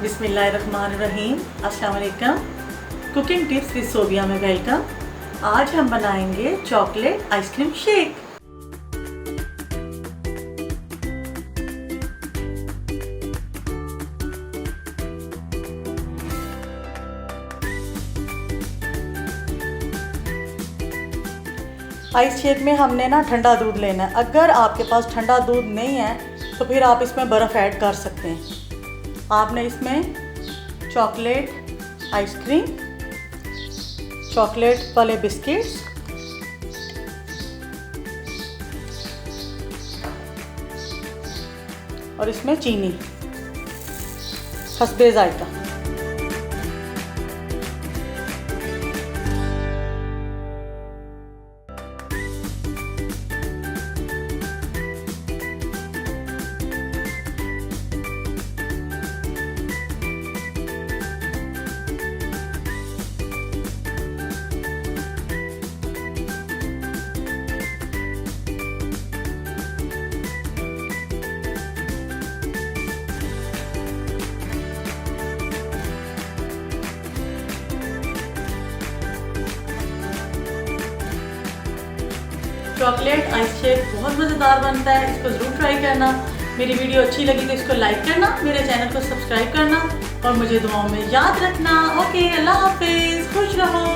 बिस्मिल्लाहिर्रहमानिर्रहीम। अस्सलाम वालेकुम। कुकिंग टिप्स विद सोबिया में वेलकम। आज हम बनाएंगे chocolate ice cream shake. Ice shake में हमने ना ठंडा दूध लेना है। अगर आपके पास ठंडा दूध नहीं है तो फिर आप इसमें बर्फ़ ऐड कर सकते हैं। आपने इसमें चॉकलेट आइसक्रीम, चॉकलेट वाले बिस्किट्स और इसमें चीनी हस्बे जायका। चॉकलेट आइस शेक बहुत मज़ेदार बनता है, इसको ज़रूर ट्राई करना। मेरी वीडियो अच्छी लगी तो इसको लाइक करना, मेरे चैनल को सब्सक्राइब करना और मुझे दुआओं में याद रखना। ओके, अल्लाह हाफिज़, खुश रहो।